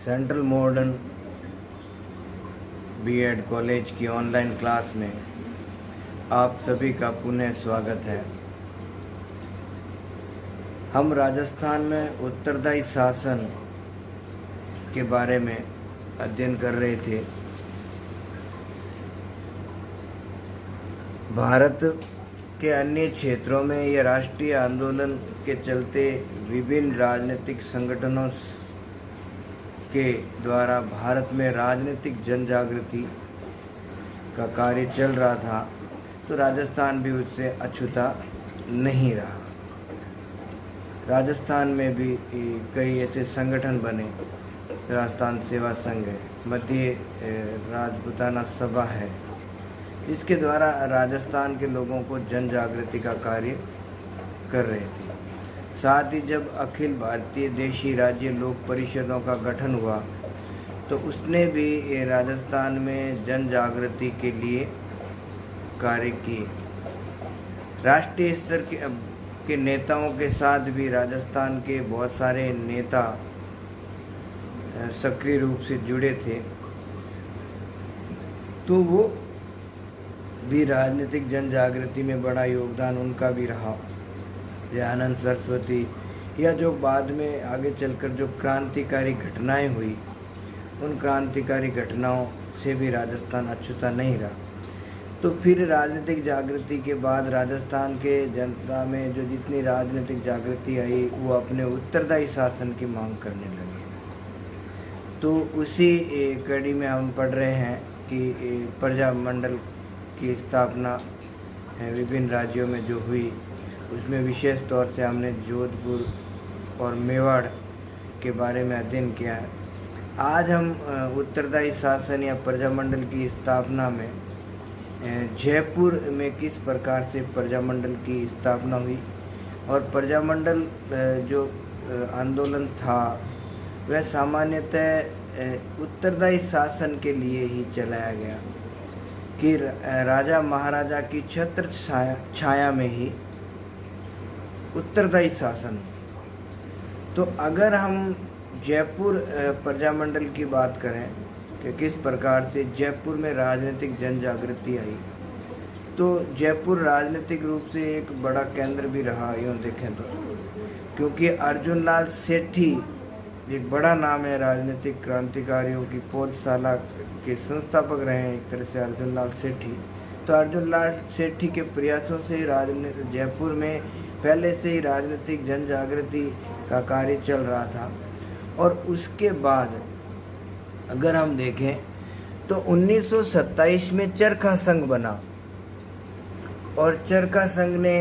Central modern BEd college की online class में आप सभी का पुनः स्वागत है। हम राजस्थान में उत्तरदायी शासन के बारे में अध्ययन कर रहे थे। भारत के अन्य क्षेत्रों में यह राष्ट्रीय आंदोलन के चलते विभिन्न राजनीतिक संगठनों के द्वारा भारत में राजनीतिक जन जागृति का कार्य चल रहा था, तो राजस्थान भी उससे अछूता नहीं रहा। राजस्थान में भी कई ऐसे संगठन बने। राजस्थान सेवा संघ है, मध्य राजपूताना सभा है, इसके द्वारा राजस्थान के लोगों को जन जागृति का कार्य कर रहे थे। साथ ही जब अखिल भारतीय देशी राज्य लोक परिषदों का गठन हुआ तो उसने भी राजस्थान में जन जागृति के लिए कार्य किए। राष्ट्रीय स्तर के नेताओं के साथ भी राजस्थान के बहुत सारे नेता सक्रिय रूप से जुड़े थे, तो वो भी राजनीतिक जन जागृति में बड़ा योगदान उनका भी रहा। दयानंद सरस्वती या जो बाद में आगे चलकर जो क्रांतिकारी घटनाएं हुई, उन क्रांतिकारी घटनाओं से भी राजस्थान अछूता नहीं रहा। तो फिर राजनीतिक जागृति के बाद राजस्थान के जनता में जो जितनी राजनीतिक जागृति आई, वो अपने उत्तरदायी शासन की मांग करने लगे। तो उसी कड़ी में हम पढ़ रहे हैं कि प्रजा मंडल की स्थापना विभिन्न राज्यों में जो हुई, उसमें विशेष तौर से हमने जोधपुर और मेवाड़ के बारे में अध्ययन किया है। आज हम उत्तरदायी शासन या प्रजामंडल की स्थापना में जयपुर में किस प्रकार से प्रजामंडल की स्थापना हुई और प्रजामंडल जो आंदोलन था वह सामान्यतः उत्तरदायी शासन के लिए ही चलाया गया कि राजा महाराजा की छत्र छाया में ही उत्तरदायी शासन। तो अगर हम जयपुर प्रजामंडल की बात करें कि किस प्रकार से जयपुर में राजनीतिक जन जागृति आई, तो जयपुर राजनीतिक रूप से एक बड़ा केंद्र भी रहा यूँ देखें तो, क्योंकि अर्जुन लाल सेठी एक बड़ा नाम है। राजनीतिक क्रांतिकारियों की पौधशाला के संस्थापक रहे हैं एक तरह से अर्जुन लाल सेठी। तो अर्जुन लाल सेठी के प्रयासों से जयपुर में पहले से ही राजनीतिक जन जागृति का कार्य चल रहा था। और उसके बाद अगर हम देखें तो 1927 में चरखा संघ बना और चरखा संघ ने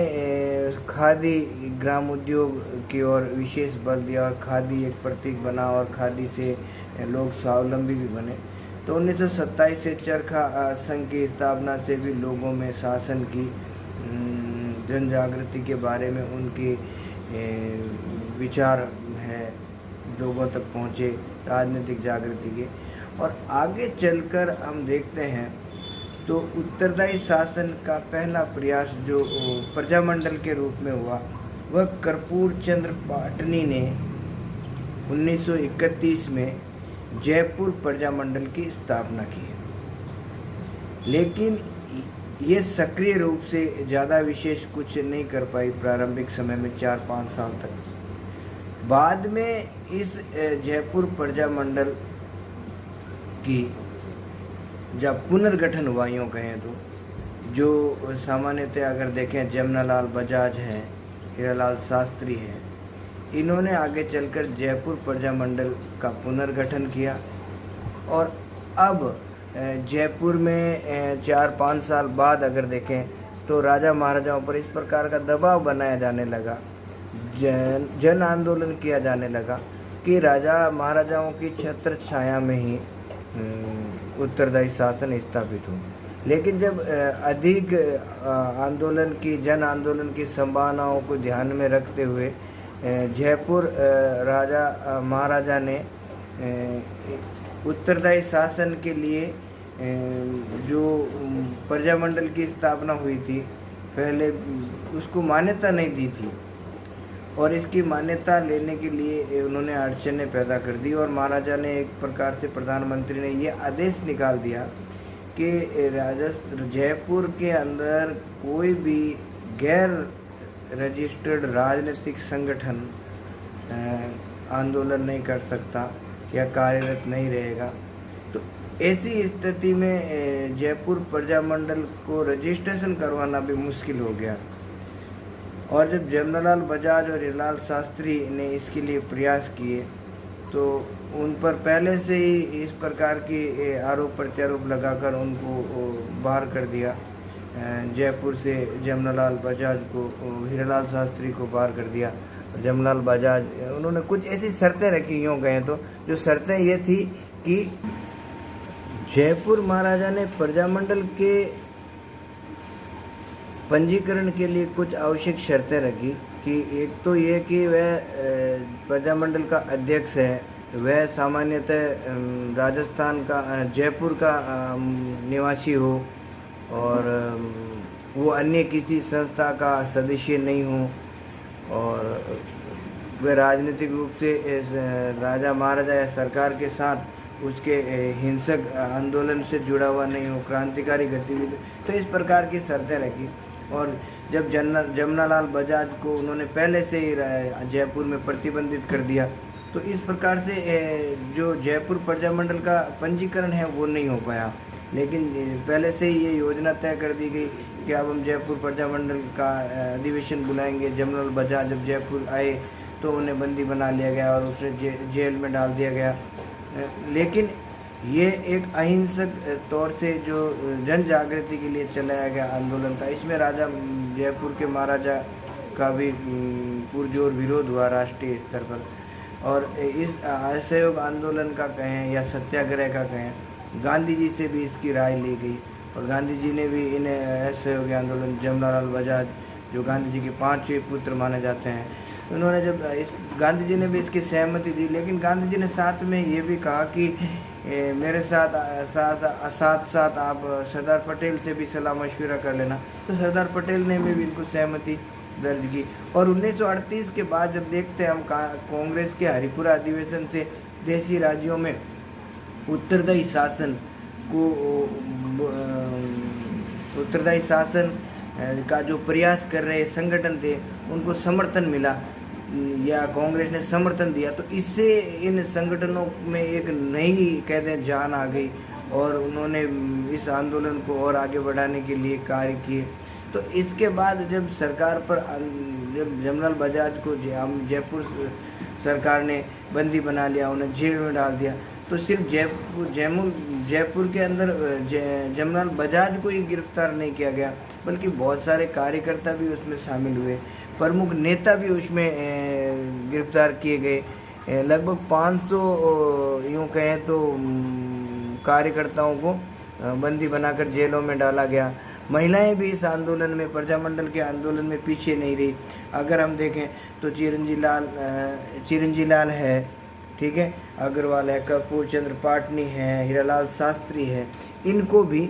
खादी ग्राम उद्योग की ओर विशेष बल दिया और खादी एक प्रतीक बना और खादी से लोग स्वावलंबी भी बने। तो 1927 से चरखा संघ की स्थापना से भी लोगों में शासन की जन जागृति के बारे में उनके विचार है लोगों तक पहुँचे, राजनीतिक जागृति के। और आगे चलकर हम देखते हैं तो उत्तरदायी शासन का पहला प्रयास जो प्रजामंडल के रूप में हुआ, वह कर्पूर चंद्र पाटनी ने 1931 में जयपुर प्रजामंडल की स्थापना की। लेकिन ये सक्रिय रूप से ज़्यादा विशेष कुछ नहीं कर पाई प्रारंभिक समय में 4-5 साल तक। बाद में इस जयपुर प्रजामंडल की जब पुनर्गठन हुआ यूँ कहें तो, जो सामान्यतः अगर देखें जमनालाल बजाज हैं, हीरालाल शास्त्री हैं, इन्होंने आगे चलकर जयपुर प्रजामंडल का पुनर्गठन किया। और अब जयपुर में 4-5 साल बाद अगर देखें तो राजा महाराजाओं पर इस प्रकार का दबाव बनाया जाने लगा, जन आंदोलन किया जाने लगा कि राजा महाराजाओं की छत्र छाया में ही उत्तरदायी शासन स्थापित हो। लेकिन जब अधिक जन आंदोलन की संभावनाओं को ध्यान में रखते हुए जयपुर राजा महाराजा ने उत्तरदायी शासन के लिए जो प्रजामंडल की स्थापना हुई थी, पहले उसको मान्यता नहीं दी थी और इसकी मान्यता लेने के लिए उन्होंने अड़चनें पैदा कर दी और महाराजा ने एक प्रकार से, प्रधानमंत्री ने ये आदेश निकाल दिया कि जयपुर के अंदर कोई भी गैर रजिस्टर्ड राजनीतिक संगठन आंदोलन नहीं कर सकता या कार्यरत नहीं रहेगा। तो ऐसी स्थिति में जयपुर प्रजामंडल को रजिस्ट्रेशन करवाना भी मुश्किल हो गया। और जब जमनालाल बजाज और हीरालाल शास्त्री ने इसके लिए प्रयास किए तो उन पर पहले से ही इस प्रकार की आरोप प्रत्यारोप लगाकर उनको बाहर कर दिया। जयपुर से जमनालाल बजाज को, हीरालाल शास्त्री को बाहर कर दिया। जमनालाल बजाज, उन्होंने कुछ ऐसी शर्तें रखी, यूँ कहें तो जो शर्तें ये थी कि जयपुर महाराजा ने प्रजामंडल के पंजीकरण के लिए कुछ आवश्यक शर्तें रखी कि एक तो ये कि वह प्रजामंडल का अध्यक्ष है, वह सामान्यतः राजस्थान का, जयपुर का निवासी हो और वो अन्य किसी संस्था का सदस्य नहीं हो और वह राजनीतिक रूप से राजा महाराजा या सरकार के साथ उसके हिंसक आंदोलन से जुड़ा हुआ नहीं हो, क्रांतिकारी गतिविधि, तो इस प्रकार की शर्तें रखी। और जब जमनालाल बजाज को उन्होंने पहले से ही जयपुर में प्रतिबंधित कर दिया, तो इस प्रकार से जो जयपुर प्रजामंडल का पंजीकरण है वो नहीं हो पाया। लेकिन पहले से ही ये योजना तय कर दी गई कि अब हम जयपुर प्रजामंडल का अधिवेशन बुलाएंगे। जमनालाल बजाज जब जयपुर आए तो उन्हें बंदी बना लिया गया और उसे जेल में डाल दिया गया। लेकिन ये एक अहिंसक तौर से जो जन जागृति के लिए चलाया गया आंदोलन था, इसमें राजा जयपुर के महाराजा का भी पुरजोर विरोध हुआ राष्ट्रीय स्तर पर। और इस असहयोग आंदोलन का कहें या सत्याग्रह का कहें, गांधी जी से भी इसकी राय ली गई और गांधी जी ने भी इन्हें असहयोग आंदोलन, जमनालाल बजाज जो गांधी जी के 5वें पुत्र माने जाते हैं, उन्होंने जब गांधी जी ने भी इसकी सहमति दी। लेकिन गांधी जी ने साथ में ये भी कहा कि मेरे साथ साथ आप सरदार पटेल से भी सलाह मशविरा कर लेना। तो सरदार पटेल ने भी बिल्कुल सहमति दर्ज की। और 1938 के बाद जब देखते हैं हम कांग्रेस के हरिपुरा अधिवेशन से देशी राज्यों में उत्तरदायी शासन का जो प्रयास कर रहे संगठन थे उनको समर्थन मिला या कांग्रेस ने समर्थन दिया, तो इससे इन संगठनों में एक नई कहते हैं जान आ गई और उन्होंने इस आंदोलन को और आगे बढ़ाने के लिए कार्य किए। तो इसके बाद जब सरकार पर, जब जमनालाल बजाज को जयपुर सरकार ने बंदी बना लिया, उन्हें जेल में डाल दिया, तो सिर्फ जयपुर के अंदर जमनालाल बजाज को ही गिरफ्तार नहीं किया गया, बल्कि बहुत सारे कार्यकर्ता भी उसमें शामिल हुए, प्रमुख नेता भी उसमें गिरफ्तार किए गए। लगभग 500 यूँ कहें तो कार्यकर्ताओं को बंदी बनाकर जेलों में डाला गया। महिलाएं भी इस आंदोलन में, प्रजामंडल के आंदोलन में पीछे नहीं रही। अगर हम देखें तो चिरंजी लाल है, ठीक है, अग्रवाल है, कपूर चंद्र पाटनी है, हीरालाल शास्त्री है, इनको भी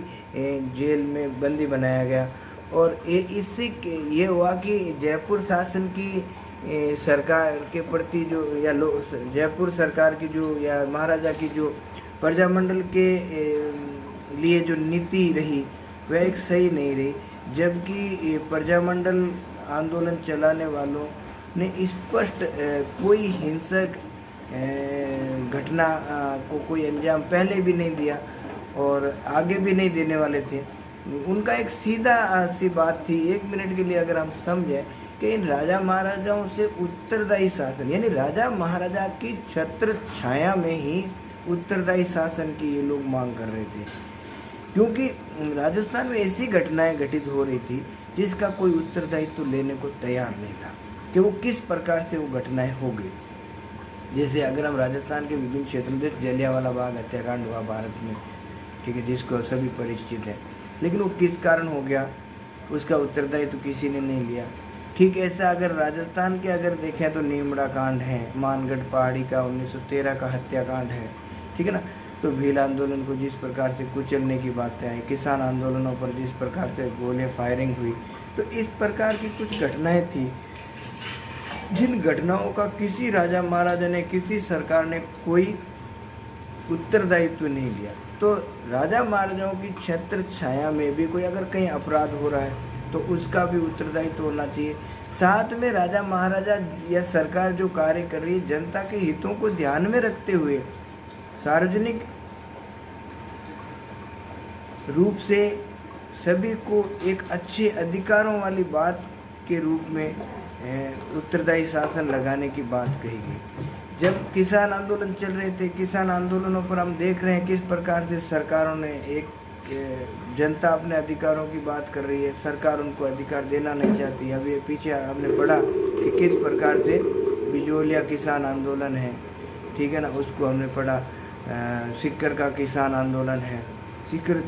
जेल में बंदी बनाया गया। और इससे ये हुआ कि जयपुर शासन की सरकार के प्रति जो या जयपुर सरकार की जो या महाराजा की जो प्रजामंडल के लिए जो नीति रही वह एक सही नहीं रही। जबकि प्रजामंडल आंदोलन चलाने वालों ने स्पष्ट कोई हिंसक घटना को कोई अंजाम पहले भी नहीं दिया और आगे भी नहीं देने वाले थे। उनका एक सीधा सी बात थी, 1 मिनट के लिए अगर हम समझें कि इन राजा महाराजाओं से उत्तरदायी शासन, यानी राजा महाराजा की छत्र छाया में ही उत्तरदायी शासन की ये लोग मांग कर रहे थे, क्योंकि राजस्थान में ऐसी घटनाएं घटित हो रही थी जिसका कोई उत्तरदायित्व लेने को तैयार नहीं था कि वो किस प्रकार से वो घटनाएं हो गई। जैसे अगर हम राजस्थान के विभिन्न क्षेत्रों में, जलियांवाला बाग हत्याकांड हुआ भारत में, ठीक है, जिसको सभी परिचित है, लेकिन वो किस कारण हो गया उसका उत्तरदायित्व किसी ने नहीं लिया। ठीक ऐसा अगर राजस्थान के अगर देखें तो नीमड़ा कांड है, मानगढ़ पहाड़ी का 1913 का हत्याकांड है, ठीक है ना। तो भील आंदोलन को जिस प्रकार से कुचलने की बातें आई, किसान आंदोलनों पर जिस प्रकार से गोलियां फायरिंग हुई, तो इस प्रकार की कुछ घटनाएं थी जिन घटनाओं का किसी राजा महाराजा ने, किसी सरकार ने कोई उत्तरदायित्व नहीं लिया। तो राजा महाराजाओं की छत्र छाया में भी कोई अगर कहीं अपराध हो रहा है तो उसका भी उत्तरदायित्व होना चाहिए। साथ में राजा महाराजा या सरकार जो कार्य कर रही है जनता के हितों को ध्यान में रखते हुए सार्वजनिक रूप से सभी को एक अच्छे अधिकारों वाली बात के रूप में उत्तरदायी शासन लगाने की बात कही गई। जब किसान आंदोलन चल रहे थे, किसान आंदोलनों पर हम देख रहे हैं किस प्रकार से सरकारों ने एक जनता अपने अधिकारों की बात कर रही है, सरकार उनको अधिकार देना नहीं चाहती। अभी पीछे हमने पढ़ा कि किस प्रकार से बिजोलिया किसान आंदोलन है, ठीक है ना, उसको हमने पढ़ा। सीकर का किसान आंदोलन है, सीकर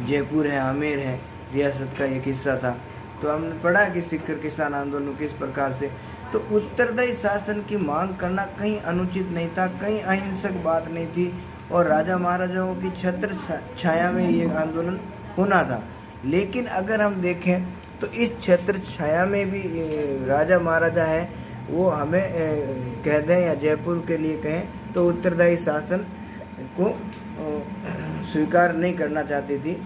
जयपुर है, आमेर है, रियासत का एक हिस्सा था। तो हमने पढ़ा कि सीकर किसान आंदोलन किस प्रकार से। तो उत्तरदायी शासन की मांग करना कहीं अनुचित नहीं था, कहीं अहिंसक बात नहीं थी, और राजा महाराजाओं की छत्र छाया में ये आंदोलन होना था। लेकिन अगर हम देखें तो इस छत्र छाया में भी राजा महाराजा हैं, वो हमें कह दें या जयपुर के लिए कहें तो उत्तरदायी शासन को स्वीकार नहीं करना चाहती थी।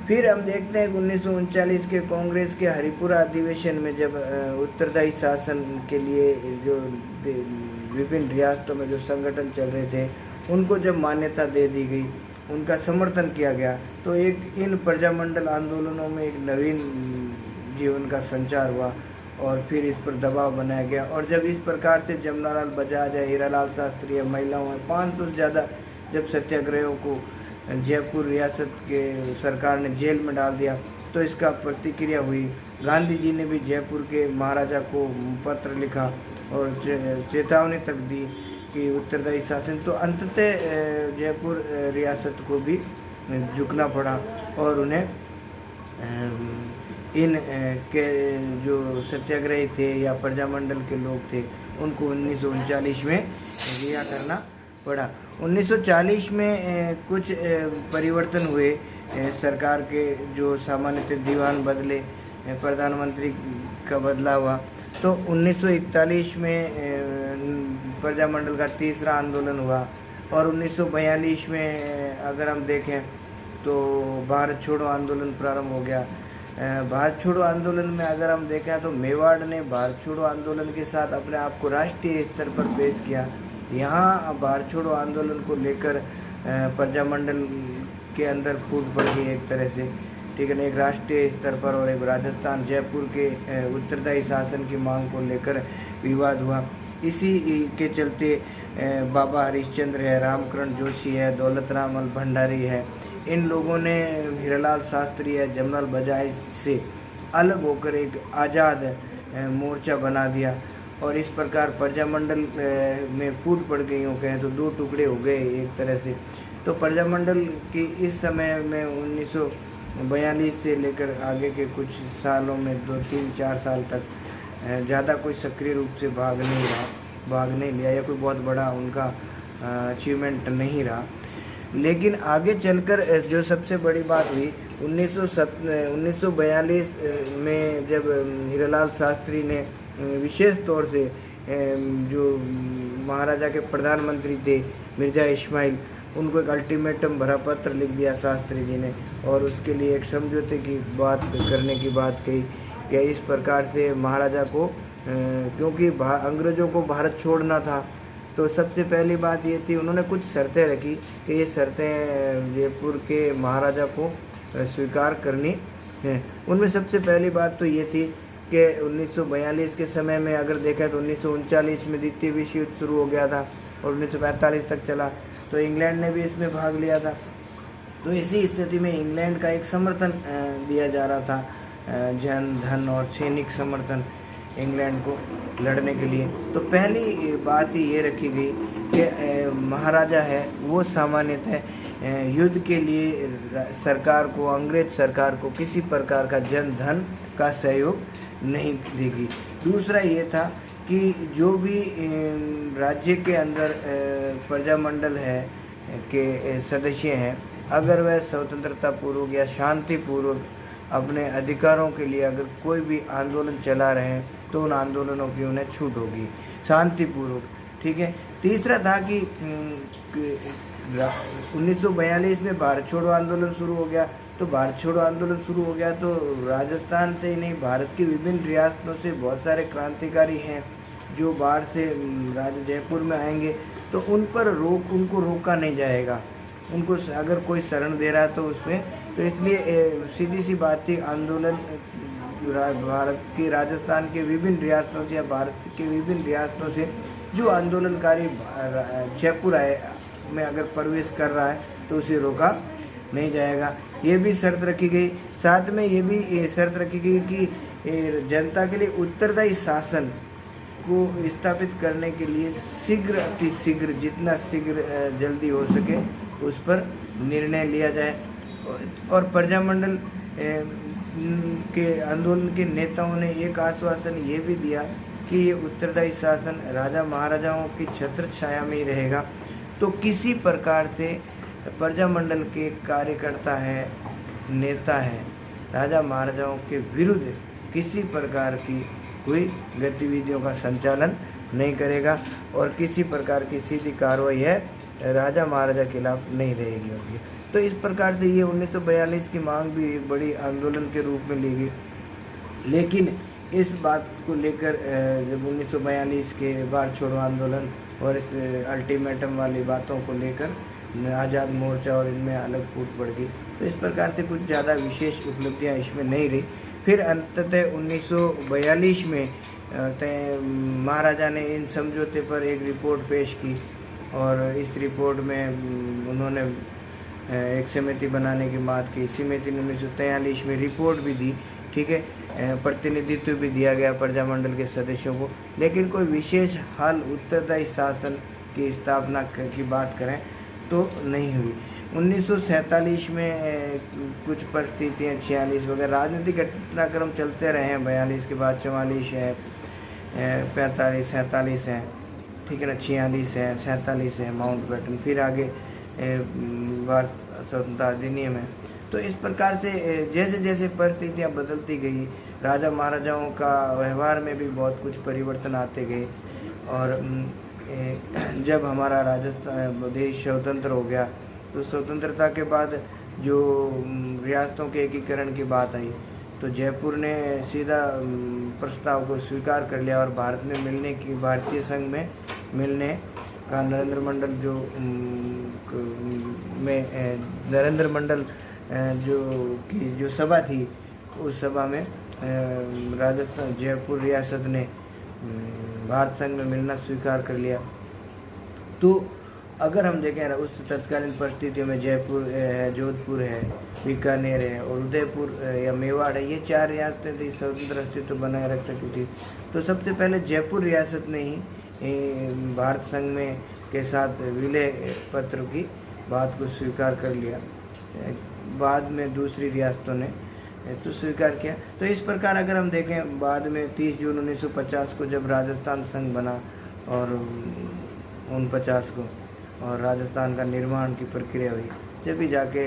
फिर हम देखते हैं 1939 के कांग्रेस के हरिपुरा अधिवेशन में जब उत्तरदायी शासन के लिए जो विभिन्न रियासतों में जो संगठन चल रहे थे उनको जब मान्यता दे दी गई, उनका समर्थन किया गया, तो एक इन प्रजामंडल आंदोलनों में एक नवीन जीवन का संचार हुआ और फिर इस पर दबाव बनाया गया। और जब इस प्रकार से जमनालाल बजाज है, हीरालाल शास्त्री है, महिलाओं है, 500 से ज़्यादा जब सत्याग्रहियों को जयपुर रियासत के सरकार ने जेल में डाल दिया, तो इसका प्रतिक्रिया हुई। गांधी जी ने भी जयपुर के महाराजा को पत्र लिखा और चेतावनी तक दी कि उत्तरदायी शासन। तो अंततः जयपुर रियासत को भी झुकना पड़ा और उन्हें इन के जो सत्याग्रही थे या प्रजामंडल के लोग थे उनको 1939 में रिहा करना पड़ा। 1940 में कुछ परिवर्तन हुए, सरकार के जो सामान्यतः दीवान बदले, प्रधानमंत्री का बदला हुआ। तो 1941 में प्रजामंडल का तीसरा आंदोलन हुआ और 1942 में अगर हम देखें तो भारत छोड़ो आंदोलन प्रारंभ हो गया। भारत छोड़ो आंदोलन में अगर हम देखें तो मेवाड़ ने भारत छोड़ो आंदोलन के साथ अपने आप को राष्ट्रीय स्तर पर पेश किया। यहाँ भारत छोड़ो आंदोलन को लेकर प्रजामंडल के अंदर फूट पड़ गई एक तरह से, ठीक है ना, एक राष्ट्रीय स्तर पर। और एक राजस्थान जयपुर के उत्तरदायी शासन की मांग को लेकर विवाद हुआ। इसी के चलते बाबा हरिश्चंद्र है, रामकरण जोशी है, दौलतराम भंडारी है, इन लोगों ने हीरालाल शास्त्री है, जमनालाल बजाज से अलग होकर एक आज़ाद मोर्चा बना दिया और इस प्रकार प्रजामंडल में फूट पड़ गई हो कहें तो दो टुकड़े हो गए एक तरह से। तो प्रजामंडल की इस समय में 1942 से लेकर आगे के कुछ सालों में 2-3-4 साल तक ज़्यादा कोई सक्रिय रूप से भाग नहीं लिया या कोई बहुत बड़ा उनका अचीवमेंट नहीं रहा। लेकिन आगे चलकर जो सबसे बड़ी बात हुई 1942 में जब हीरालाल शास्त्री ने विशेष तौर से जो महाराजा के प्रधानमंत्री थे मिर्ज़ा इस्माइल, उनको एक अल्टीमेटम भरा पत्र लिख दिया शास्त्री जी ने और उसके लिए एक समझौते की बात करने की बात कही कि इस प्रकार से महाराजा को क्योंकि अंग्रेज़ों को भारत छोड़ना था तो सबसे पहली बात ये थी, उन्होंने कुछ शर्तें रखी कि ये शर्तें जयपुर के महाराजा को स्वीकार करनी है। उनमें सबसे पहली बात तो ये थी कि 1942 के समय में अगर देखा तो 1939 में द्वितीय विश्व युद्ध शुरू हो गया था और 1945 तक चला, तो इंग्लैंड ने भी इसमें भाग लिया था। तो इसी स्थिति में इंग्लैंड का एक समर्थन दिया जा रहा था, जन धन और सैनिक समर्थन इंग्लैंड को लड़ने के लिए। तो पहली बात ही ये रखी गई कि महाराजा है वो सामान्यतः युद्ध के लिए सरकार को, अंग्रेज सरकार को किसी प्रकार का जन धन का सहयोग नहीं देगी। दूसरा ये था कि जो भी राज्य के अंदर प्रजामंडल है के सदस्य हैं, अगर वह स्वतंत्रता पूर्वक या शांतिपूर्वक अपने अधिकारों के लिए अगर कोई भी आंदोलन चला रहे हैं तो उन आंदोलनों की उन्हें छूट होगी शांतिपूर्वक। ठीक है। तीसरा था कि 1942 में भारत छोड़ो आंदोलन शुरू हो गया। तो भारत छोड़ो आंदोलन शुरू हो गया तो राजस्थान से ही नहीं, भारत की विभिन्न रियासतों से बहुत सारे क्रांतिकारी हैं जो बाहर से जयपुर में आएंगे, तो उन पर उनको रोका नहीं जाएगा। उनको अगर कोई शरण दे रहा है तो उसमें, तो इसलिए सीधी सी बात थी, आंदोलन भारत की राजस्थान के विभिन्न रियासतों से या भारत के विभिन्न रियासतों से जो आंदोलनकारी जयपुर में अगर प्रवेश कर रहा है तो उसे रोका नहीं जाएगा। ये भी शर्त रखी गई। साथ में ये भी शर्त रखी गई कि जनता के लिए उत्तरदायी शासन को स्थापित करने के लिए शीघ्र अतिशीघ्र जितना शीघ्र जल्दी हो सके उस पर निर्णय लिया जाए। और प्रजामंडल के आंदोलन के नेताओं ने एक आश्वासन ये भी दिया कि ये उत्तरदायी शासन राजा महाराजाओं की छत्र छाया में ही रहेगा। तो किसी प्रकार से प्रजामंडल के कार्यकर्ता है, नेता है, राजा महाराजाओं के विरुद्ध किसी प्रकार की कोई गतिविधियों का संचालन नहीं करेगा और किसी प्रकार की सीधी कार्रवाई है राजा महाराजा के खिलाफ नहीं रहेगी होगी। तो इस प्रकार से ये 1942 की मांग भी एक बड़ी आंदोलन के रूप में ली गई। लेकिन इस बात को लेकर जब 1942 के भारत छोड़ो आंदोलन और इस अल्टीमेटम वाली बातों को लेकर आज़ाद मोर्चा और इनमें अलग फूट पड़ गई, तो इस प्रकार से कुछ ज़्यादा विशेष उपलब्धियां इसमें नहीं रही। फिर अंततः 1942 में महाराजा ने इन समझौते पर एक रिपोर्ट पेश की और इस रिपोर्ट में उन्होंने एक समिति बनाने की बात की। समिति ने 1943 में रिपोर्ट भी दी। ठीक है। प्रतिनिधित्व भी दिया गया प्रजामंडल के सदस्यों को, लेकिन कोई विशेष हाल उत्तरदायी शासन की स्थापना की बात करें तो नहीं हुई। 1947 में कुछ परिस्थितियाँ 46 वगैरह राजनीतिक घटनाक्रम चलते रहे हैं। 42 के बाद 44 है, 45 47 है, ठीक है ना, 46 है, 47 है माउंटबेटन, फिर आगे भारत स्वतंत्रता अधिनियम है। तो इस प्रकार से जैसे जैसे परिस्थितियाँ बदलती गई, राजा महाराजाओं का व्यवहार में भी बहुत कुछ परिवर्तन आते गए। और जब हमारा राजस्थान देश स्वतंत्र हो गया तो स्वतंत्रता के बाद जो रियासतों के एकीकरण की बात आई तो जयपुर ने सीधा प्रस्ताव को स्वीकार कर लिया और भारत में मिलने की, भारतीय संघ में मिलने का नरेंद्र मंडल नरेंद्र मंडल जो सभा थी उस सभा में राजस्थान जयपुर रियासत ने भारत संघ में मिलना स्वीकार कर लिया। तो अगर हम देखें उस तत्कालीन परिस्थितियों में जयपुर है, जोधपुर है, बीकानेर है और उदयपुर या मेवाड़ है, ये 4 रियासतें थी स्वतंत्र अस्तित्व बनाए रख सकती थी। तो सबसे पहले जयपुर रियासत ने ही भारत संघ में के साथ विलय पत्र की बात को स्वीकार कर लिया। बाद में दूसरी रियासतों ने तो स्वीकार किया। तो इस प्रकार अगर हम देखें बाद में 30 जून 1950 को जब राजस्थान संघ बना और 49 को और राजस्थान का निर्माण की प्रक्रिया हुई, जब भी जाके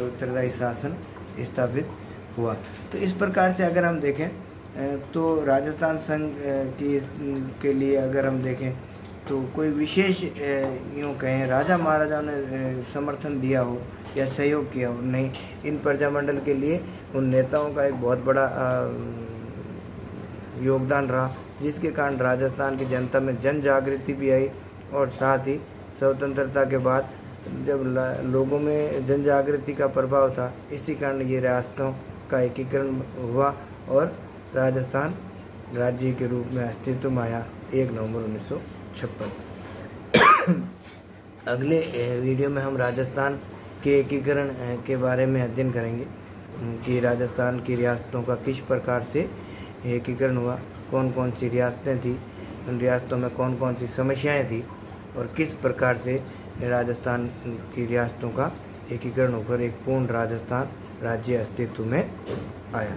उत्तरदायी शासन स्थापित हुआ। तो इस प्रकार से अगर हम देखें तो राजस्थान संघ के लिए अगर हम देखें तो कोई विशेष यूँ कहें राजा महाराजाओं ने समर्थन दिया हो या सहयोग किया हो, नहीं। इन प्रजामंडल के लिए उन नेताओं का एक बहुत बड़ा योगदान रहा, जिसके कारण राजस्थान की जनता में जन जागृति भी आई और साथ ही स्वतंत्रता के बाद जब लोगों में जन जागृति का प्रभाव था, इसी कारण ये रियासतों का एकीकरण हुआ और राजस्थान राज्य के रूप में अस्तित्व में आया 1 नवंबर 1956। अगले वीडियो में हम राजस्थान के एकीकरण के बारे में अध्ययन करेंगे कि राजस्थान की रियासतों का किस प्रकार से एकीकरण हुआ, कौन कौन सी रियासतें थी, उन रियासतों में कौन कौन सी समस्याएं थी और किस प्रकार से राजस्थान की रियासतों का एकीकरण होकर एक पूर्ण राजस्थान राज्य अस्तित्व में आया।